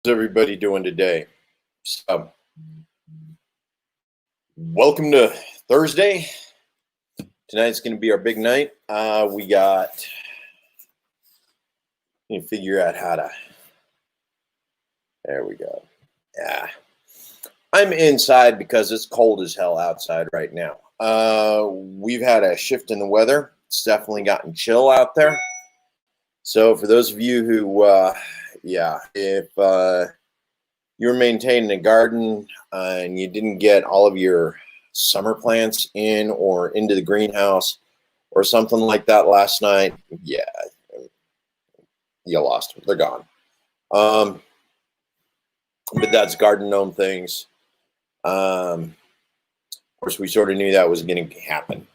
Everybody doing today? So, welcome to Thursday. Tonight's going to be our big night. We got. You figure out how to. There we go. Yeah, I'm inside because it's cold as hell outside right now. We've had a shift in the weather. It's definitely gotten chill out there. So for those of you who, if you're maintaining a garden and you didn't get all of your summer plants in or into the greenhouse or something like that last night, yeah, you lost them. They're gone. But that's garden gnome things. Of course, we sort of knew that was going to happen.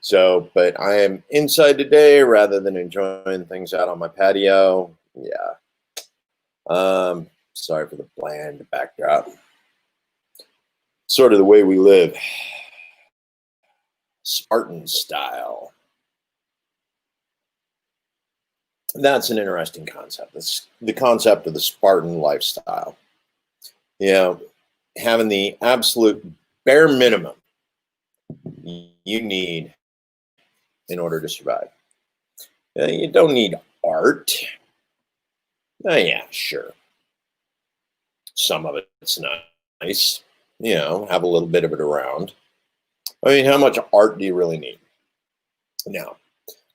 So, but I am inside today rather than enjoying things out on my patio. Yeah. Sorry for the bland backdrop. Sort of the way we live. Spartan style. That's an interesting concept. It's the concept of the Spartan lifestyle. You know, having the absolute bare minimum you need in order to survive. You don't need art. Yeah, sure. Some of it's nice. You know, have a little bit of it around. I mean, how much art do you really need? Now,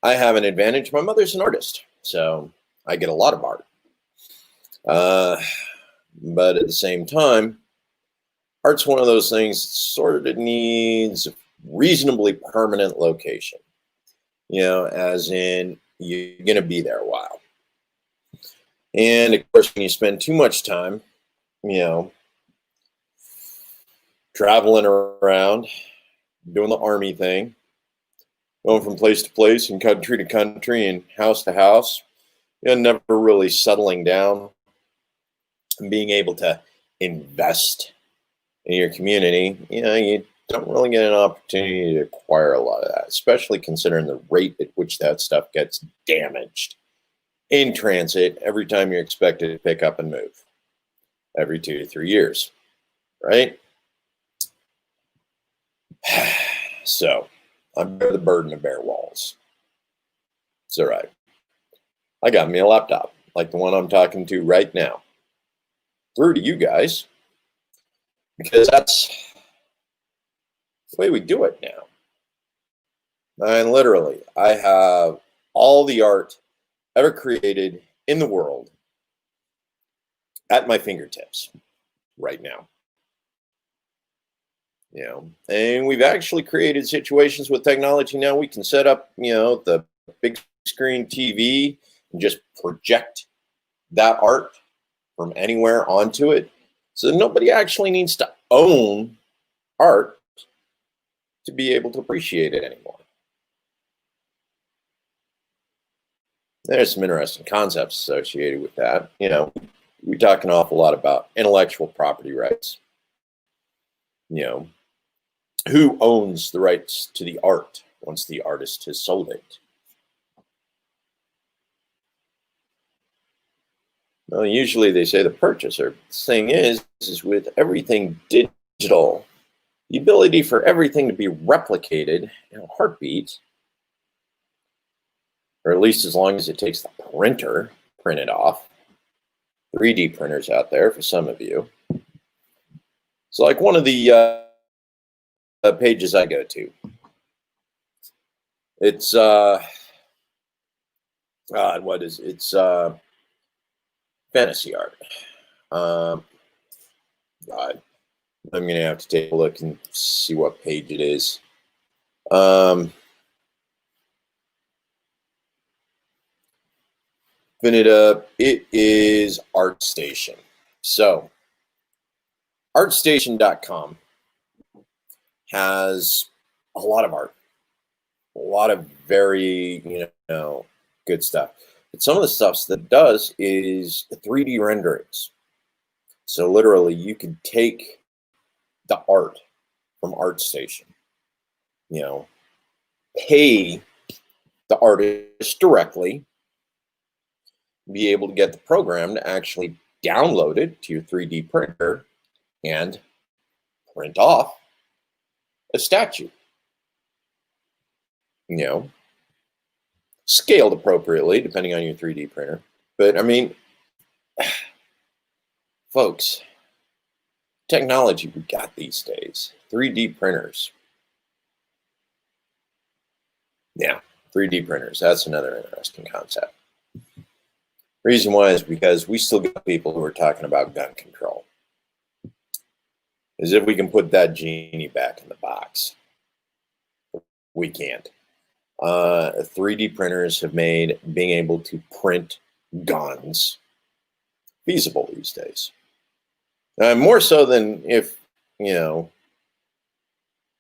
I have an advantage. My mother's an artist, so I get a lot of art. But at the same time, art's one of those things that sort of needs a reasonably permanent location. You know, as in you're going to be there a while. And of course, when you spend too much time, you know, traveling around, doing the army thing, going from place to place and country to country and house to house, you know, never really settling down and being able to invest in your community, you know, you don't really get an opportunity to acquire a lot of that, especially considering the rate at which that stuff gets damaged in transit every time you're expected to pick up and move every 2 to 3 years, right? So I bear the burden of bare walls. It's all right. I got me a laptop like the one I'm talking to right now through to you guys because that's the way we do it now. And literally, I have all the art ever created in the world at my fingertips right now. You know, and we've actually created situations with technology now. We can set up, you know, the big screen TV and just project that art from anywhere onto it. So nobody actually needs to own art to be able to appreciate it anymore. There's some interesting concepts associated with that. You know, we talk an awful lot about intellectual property rights. You know, who owns the rights to the art once the artist has sold it? Well, usually they say the purchaser. The thing is with everything digital, the ability for everything to be replicated in a heartbeat, or at least as long as it takes the printer to print it off. 3D printers out there for some of you. So like one of the pages I go to, it's what is it? It's fantasy art. God, I'm gonna have to take a look and see what page it is. Open it up. It is ArtStation. So artstation.com has a lot of art, a lot of very, you know, good stuff. But some of the stuff that it does is 3D renderings. So literally you could take the art from ArtStation, you know, pay the artist directly, be able to get the program to actually download it to your 3D printer and print off a statue. You know, scaled appropriately depending on your 3D printer. But I mean, folks, technology we got these days, 3D printers. Yeah, 3D printers, that's another interesting concept. Reason why is because we still got people who are talking about gun control. As if we can put that genie back in the box. We can't. 3D printers have made being able to print guns feasible these days. More so than if, you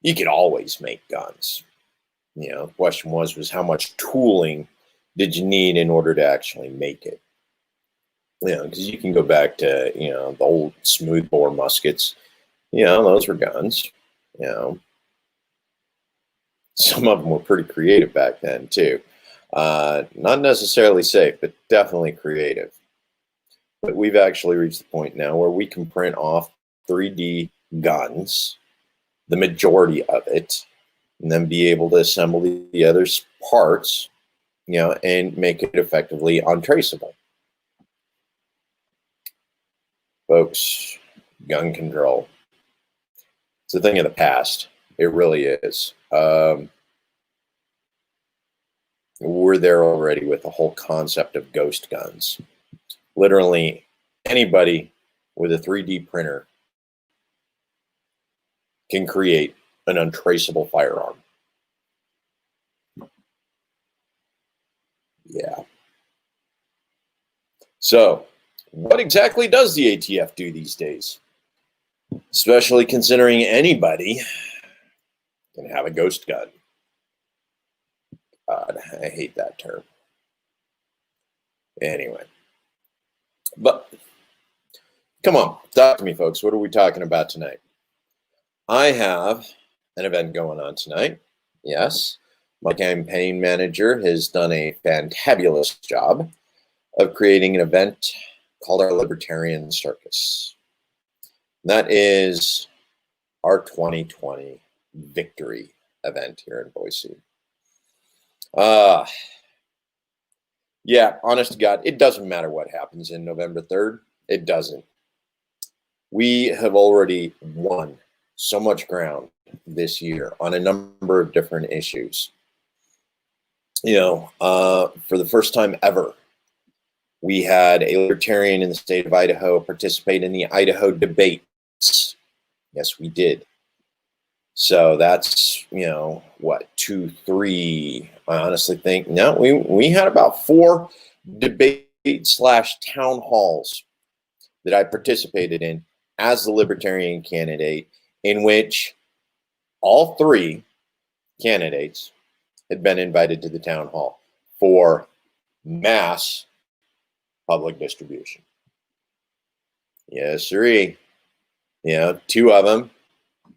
could always make guns. The question was how much tooling did you need in order to actually make it? Because you can go back to, the old smoothbore muskets. Those were guns. Some of them were pretty creative back then too. Not necessarily safe, but definitely creative. But we've actually reached the point now where we can print off 3D guns, the majority of it, and then be able to assemble the other parts, and make it effectively untraceable. Folks, gun control. It's a thing of the past. It really is. We're there already with the whole concept of ghost guns. Literally anybody with a 3D printer can create an untraceable firearm. Yeah. So, what exactly does the ATF do these days? Especially considering anybody can have a ghost gun. God, I hate that term. Anyway. But, come on, talk to me, folks. What are we talking about tonight? I have an event going on tonight. Yes, my campaign manager has done a fantabulous job of creating an event called our Libertarian Circus. That is our 2020 victory event here in Boise. Yeah, honest to God, it doesn't matter what happens in November 3rd. It doesn't. We have already won so much ground this year on a number of different issues. For the first time ever, we had a libertarian in the state of Idaho participate in the Idaho debates. Yes, we did. So that's, 2, 3. I honestly think, no, we had about 4 debate/town halls that I participated in as the libertarian candidate, in which all 3 candidates had been invited to the town hall for mass public distribution. Yes, sirree. 2 of them.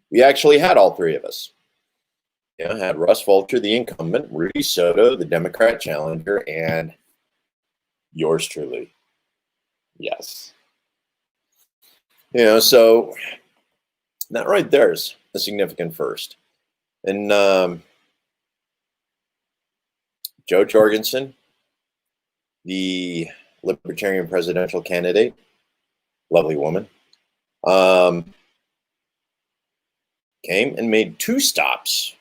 We actually had all 3 of us. Had Russ Fulcher, the incumbent, Rudy Soto, the Democrat challenger, and yours truly. Yes. So that right there is a significant first. And Jo Jorgensen, the Libertarian presidential candidate, lovely woman, came and made 2 stops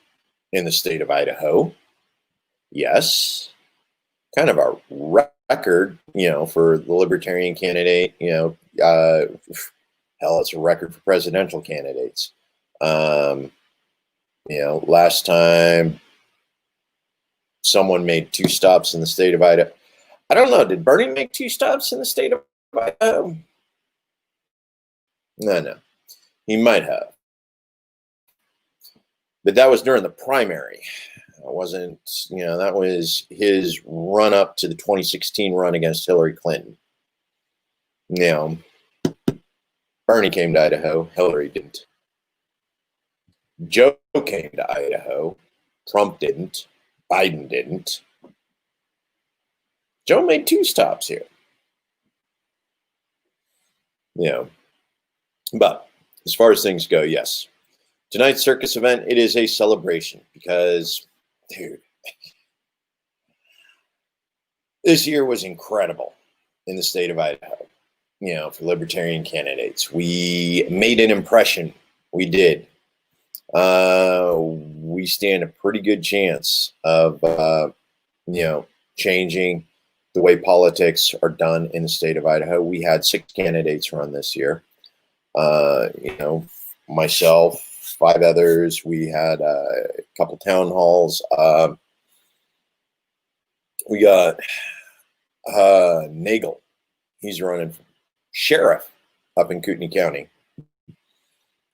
in the state of Idaho. Yes, kind of a record, for the Libertarian candidate. Hell, it's a record for presidential candidates. Last time someone made 2 stops in the state of Idaho. I don't know. Did Bernie make 2 stops in the state of Idaho? No. He might have. But that was during the primary. It wasn't, that was his run up to the 2016 run against Hillary Clinton. Bernie came to Idaho. Hillary didn't. Jo came to Idaho. Trump didn't. Biden didn't. Jo made 2 stops here. You know, but as far as things go, yes, tonight's circus event, it is a celebration because, dude, this year was incredible in the state of Idaho. For libertarian candidates, we made an impression. We did. We stand a pretty good chance of, changing the way politics are done in the state of Idaho. We had 6 candidates run this year. Myself, 5 others. We had a couple town halls. We got Nagel. He's running for sheriff up in Kootenai County.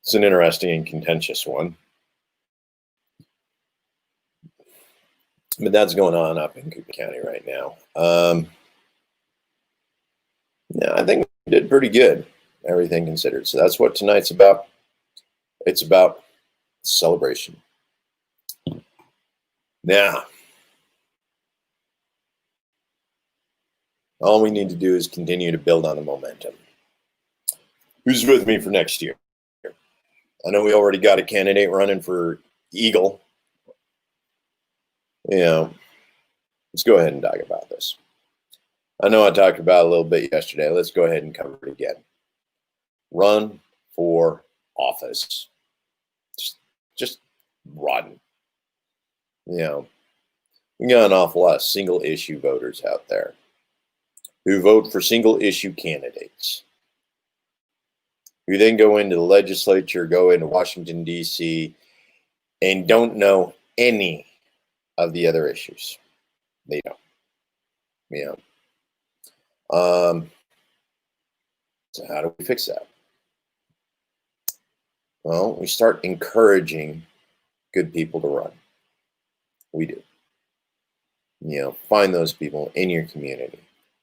It's an interesting and contentious one. But that's going on up in Kootenai County right now. Yeah, I think we did pretty good, everything considered. So that's what tonight's about. It's about celebration. Now, all we need to do is continue to build on the momentum. Who's with me for next year? I know we already got a candidate running for Eagle. Let's go ahead and talk about this. I know I talked about it a little bit yesterday. Let's go ahead and cover it again. Run for office. Just run. We got an awful lot of single issue voters out there who vote for single issue candidates, who then go into the legislature, go into Washington, D.C., and don't know any of the other issues. They don't. So how do we fix that? Well, we start encouraging good people to run. We do. Find those people in your community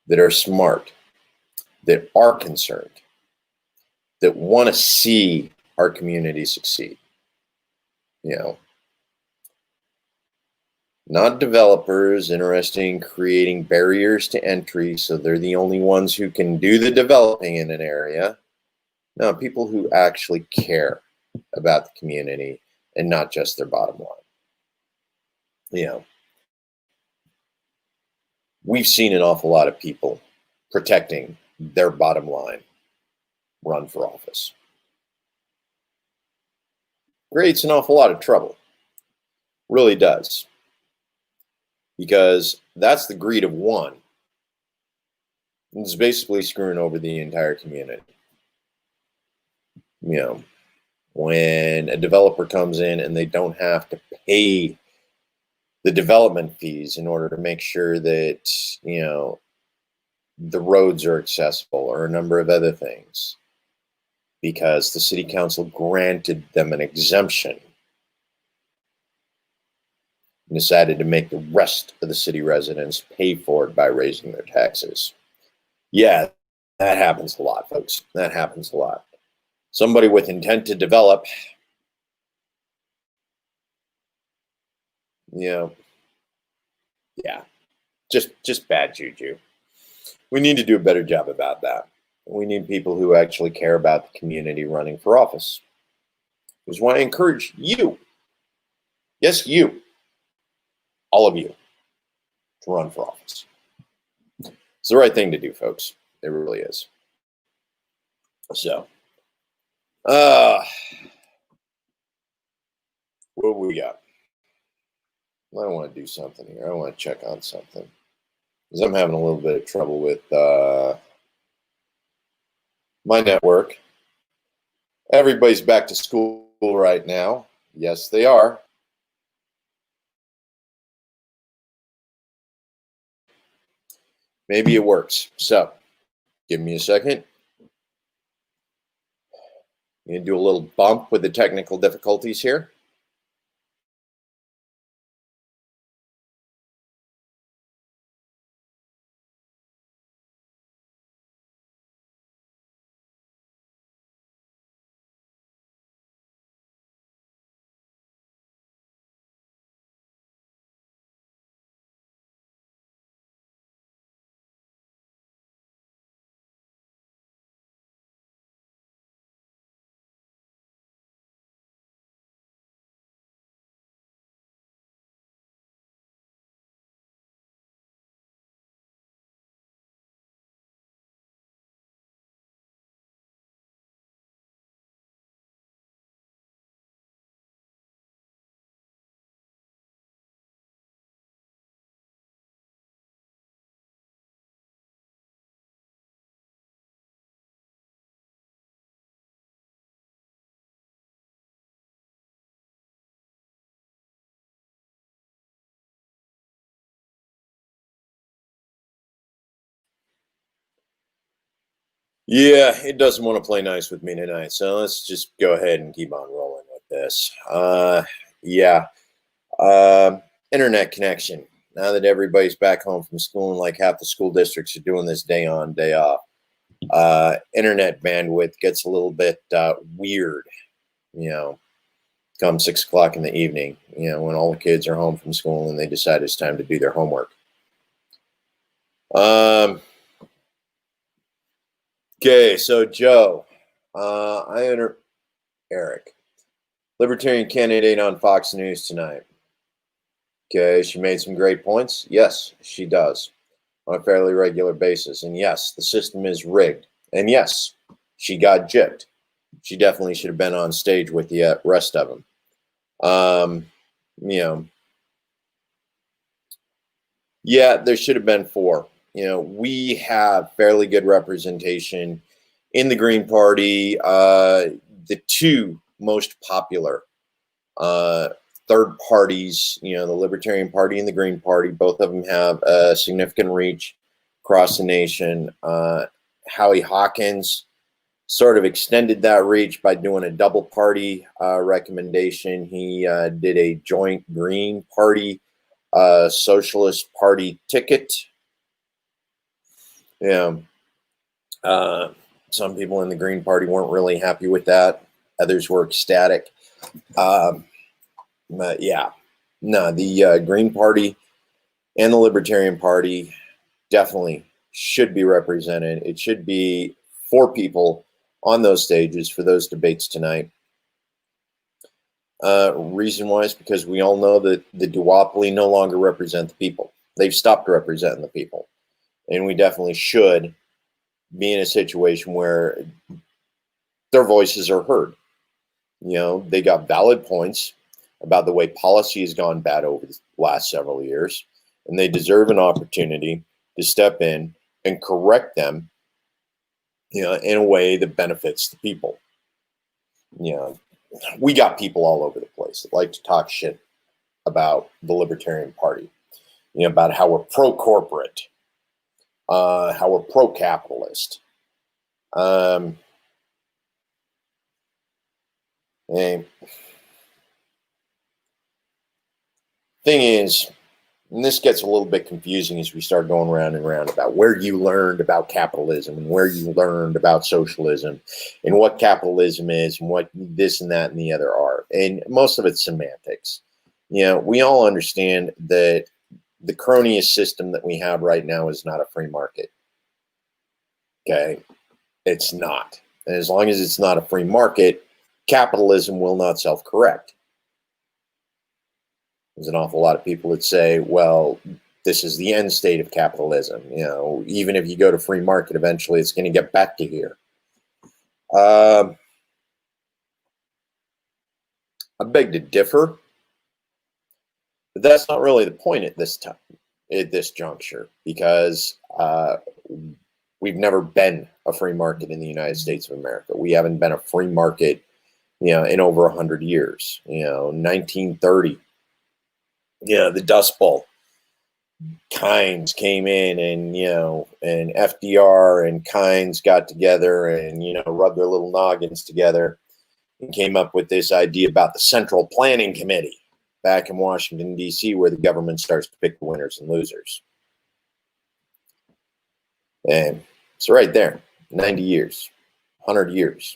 that are smart, that are concerned, that want to see our community succeed. Not developers interested in creating barriers to entry so they're the only ones who can do the developing in an area. No, people who actually care about the community and not just their bottom line. We've seen an awful lot of people protecting their bottom line run for office. Creates an awful lot of trouble. Really does. Because that's the greed of one. It's basically screwing over the entire community. When a developer comes in and they don't have to pay the development fees in order to make sure that, the roads are accessible or a number of other things, because the city council granted them an exemption and decided to make the rest of the city residents pay for it by raising their taxes. Yeah, that happens a lot, folks. That happens a lot. Somebody with intent to develop, just bad juju. We need to do a better job about that. We need people who actually care about the community running for office. Which is why I encourage you, yes, you, all of you, to run for office. It's the right thing to do, folks. It really is. So, what we got? I want to do something here. I want to check on something because I'm having a little bit of trouble with my network. Everybody's back to school right now. Yes, they are. Maybe it works. So, give me a second. I'm going to do a little bump with the technical difficulties here. Yeah, it doesn't want to play nice with me tonight, so let's just go ahead and keep on rolling with this. Yeah, uh, internet connection. Now that everybody's back home from school and like half the school districts are doing this day on, day off, internet bandwidth gets a little bit weird, you know, come 6 o'clock in the evening, when all the kids are home from school and they decide it's time to do their homework. Okay, so Joe, I enter Eric, Libertarian candidate on Fox News tonight. Okay, she made some great points. Yes, she does on a fairly regular basis. And yes, the system is rigged. And yes, she got gypped. She definitely should have been on stage with the rest of them. You know, yeah, there should have been four. We have fairly good representation in the Green Party. The two most popular third parties, the Libertarian Party and the Green Party, both of them have a significant reach across the nation. Howie Hawkins sort of extended that reach by doing a double party recommendation. He did a joint Green Party Socialist Party ticket. Some people in the Green Party weren't really happy with that. Others were ecstatic. But yeah, no, the Green Party and the Libertarian Party definitely should be represented. It should be four people on those stages for those debates tonight. Reason why is because we all know that the duopoly no longer represent the people. They've stopped representing the people. And we definitely should be in a situation where their voices are heard. They got valid points about the way policy has gone bad over the last several years, and they deserve an opportunity to step in and correct them, in a way that benefits the people. We got people all over the place that like to talk shit about the Libertarian Party, about how we're pro-corporate, how we're pro-capitalist. And thing is, and this gets a little bit confusing as we start going round and round about where you learned about capitalism and where you learned about socialism and what capitalism is and what this and that and the other are. And most of it's semantics. We all understand that the cronyist system that we have right now is not a free market. Okay? It's not. And as long as it's not a free market, capitalism will not self-correct. There's an awful lot of people that say, well, this is the end state of capitalism. Even if you go to free market, eventually it's going to get back to here. I beg to differ, but that's not really the point at this time, at this juncture, because we've never been a free market in the United States of America. We haven't been a free market, in over 100 years. 1930. The Dust Bowl, Kynes came in and, and FDR and Kynes got together and, rubbed their little noggins together and came up with this idea about the Central Planning Committee back in Washington, D.C., where the government starts to pick the winners and losers. And it's right there, 90 years, 100 years.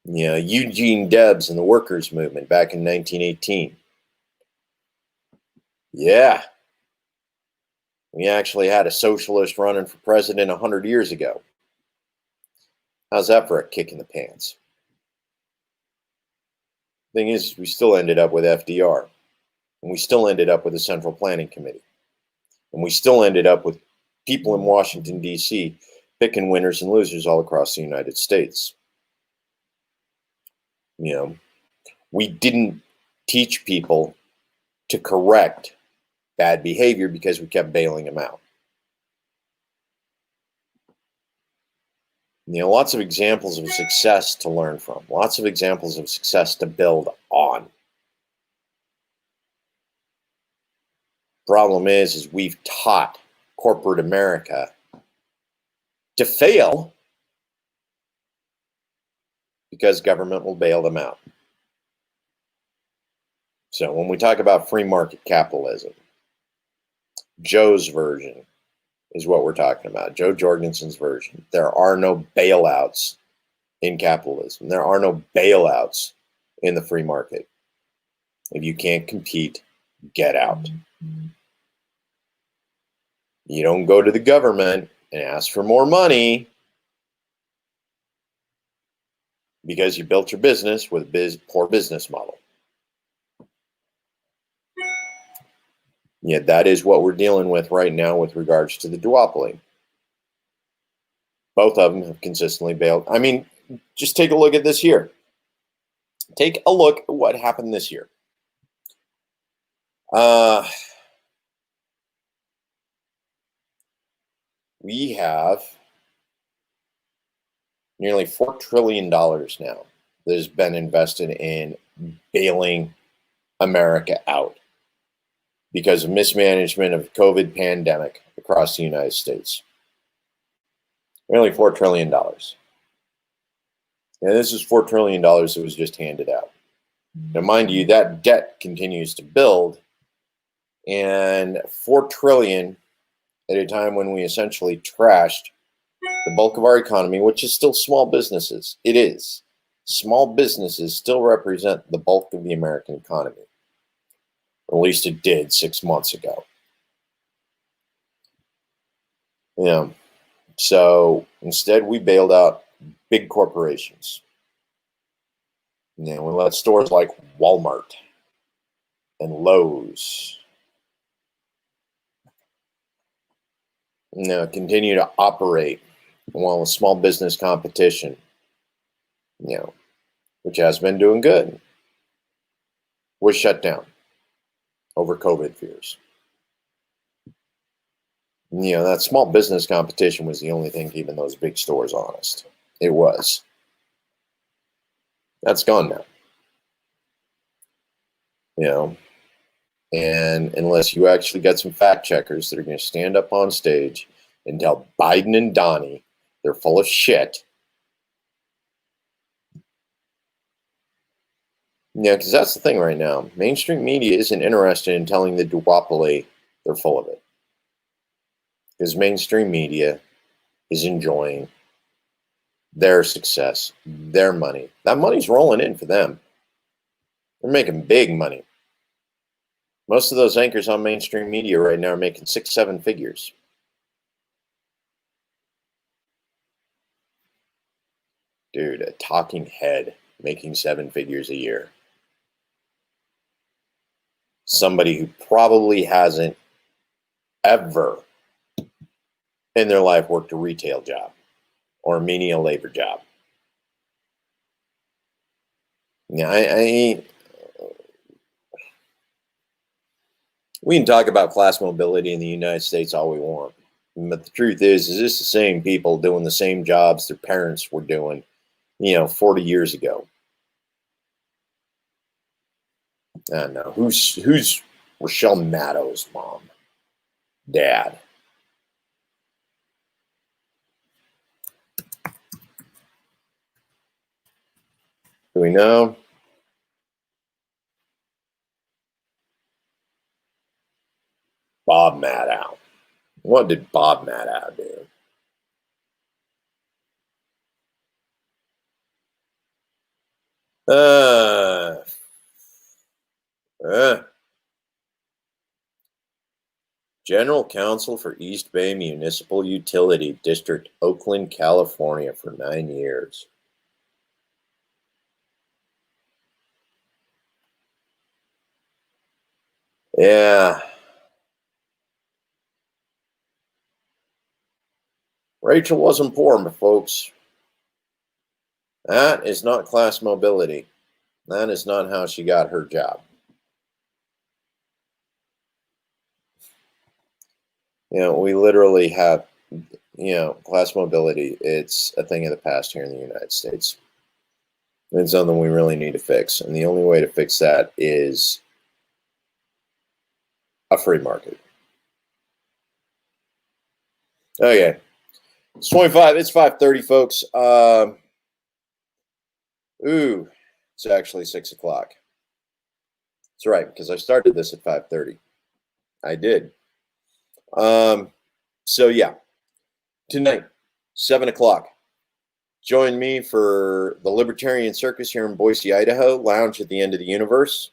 Eugene Debs and the workers' movement back in 1918. Yeah. We actually had a socialist running for president 100 years ago. How's that for a kick in the pants? Thing is, we still ended up with FDR. And we still ended up with a Central Planning Committee. And we still ended up with people in Washington, D.C. picking winners and losers all across the United States. We didn't teach people to correct bad behavior because we kept bailing them out. Lots of examples of success to learn from, lots of examples of success to build on. Problem is we've taught corporate America to fail because government will bail them out. So when we talk about free market capitalism, Joe's version is what we're talking about. Jo Jorgensen's version. There are no bailouts in capitalism. There are no bailouts in the free market. If you can't compete, get out. You don't go to the government and ask for more money because you built your business with a poor business model. Yeah, that is what we're dealing with right now with regards to the duopoly. Both of them have consistently bailed. I mean, just take a look at this year. Take a look at what happened this year. We have nearly $4 trillion now that has been invested in bailing America out because of mismanagement of the COVID pandemic across the United States. Nearly $4 trillion. And this is $4 trillion that was just handed out. Now, mind you, that debt continues to build, and $4 trillion at a time when we essentially trashed the bulk of our economy, which is still small businesses. It is. Small businesses still represent the bulk of the American economy. Or at least it did 6 months ago. Yeah. So instead, we bailed out big corporations. We let stores like Walmart and Lowe's continue to operate while the small business competition, which has been doing good, was shut down over COVID fears. That small business competition was the only thing keeping those big stores honest. It was. That's gone now. And unless you actually got some fact checkers that are going to stand up on stage and tell Biden and Donnie they're full of shit. Because that's the thing right now. Mainstream media isn't interested in telling the duopoly they're full of it. Because mainstream media is enjoying their success, their money. That money's rolling in for them. They're making big money. Most of those anchors on mainstream media right now are making 6-7 figures. Dude, a talking head making 7 figures a year. Somebody who probably hasn't ever in their life worked a retail job or a menial labor job. We can talk about class mobility in the United States all we want. But the truth is this the same people doing the same jobs their parents were doing, 40 years ago. I don't know. Who's Rochelle Maddow's mom? Dad? Do we know? Bob Maddow. What did Bob Maddow do? General Counsel for East Bay Municipal Utility District, Oakland, California for 9 years. Yeah. Rachel wasn't poor, folks. That is not class mobility. That is not how she got her job. We literally have, class mobility. It's a thing of the past here in the United States. It's something we really need to fix. And the only way to fix that is a free market. Okay. It's 25. It's 5:30, folks. Ooh, it's actually 6 o'clock. That's right, because I started this at 5:30. I did. So yeah, tonight, 7 o'clock. Join me for the Libertarian Circus here in Boise, Idaho. Lounge at the End of the Universe.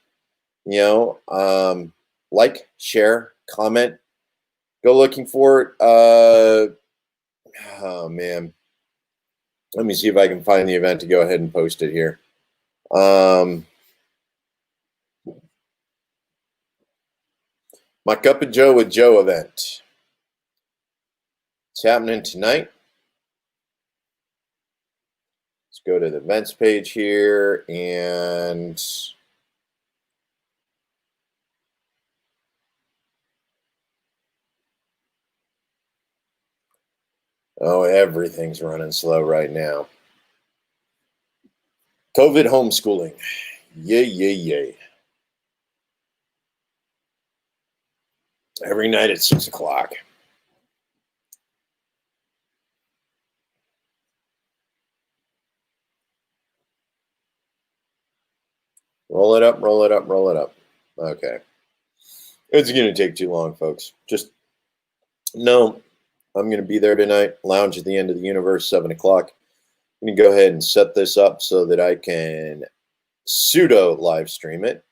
Like, share, comment. Go looking for it. Oh man, let me see if I can find the event to go ahead and post it here. My Cup of Joe with Joe event. It's happening tonight. Let's go to the events page here and oh, everything's running slow right now. COVID homeschooling. Yay, yay, yay. Every night at 6 o'clock. Roll it up, roll it up, roll it up. Okay. It's going to take too long, folks. Just know I'm going to be there tonight. Lounge at the End of the Universe, 7 o'clock. I'm going to go ahead and set this up so that I can pseudo live stream it.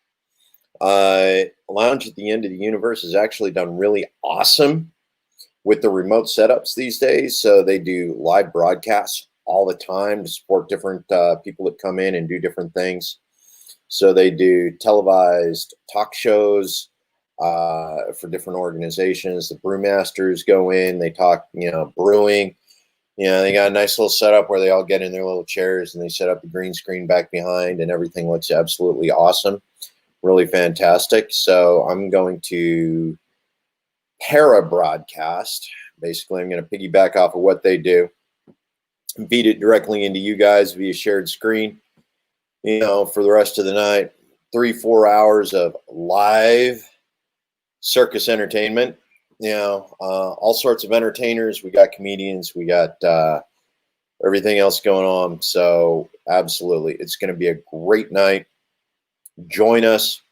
Lounge at the End of the Universe has actually done really awesome with the remote setups these days. So they do live broadcasts all the time to support different people that come in and do different things. So they do televised talk shows for different organizations. The brewmasters go in, they talk, brewing. They got a nice little setup where they all get in their little chairs and they set up the green screen back behind and everything looks absolutely awesome. Really fantastic. So I'm going to para-broadcast. Basically, I'm going to piggyback off of what they do, feed it directly into you guys via shared screen. For the rest of the night, 3-4 hours of live circus entertainment. All sorts of entertainers. We got comedians. We got everything else going on. So absolutely, it's going to be a great night. Join us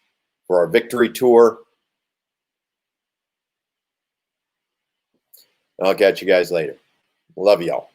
for our victory tour. I'll catch you guys later. Love y'all.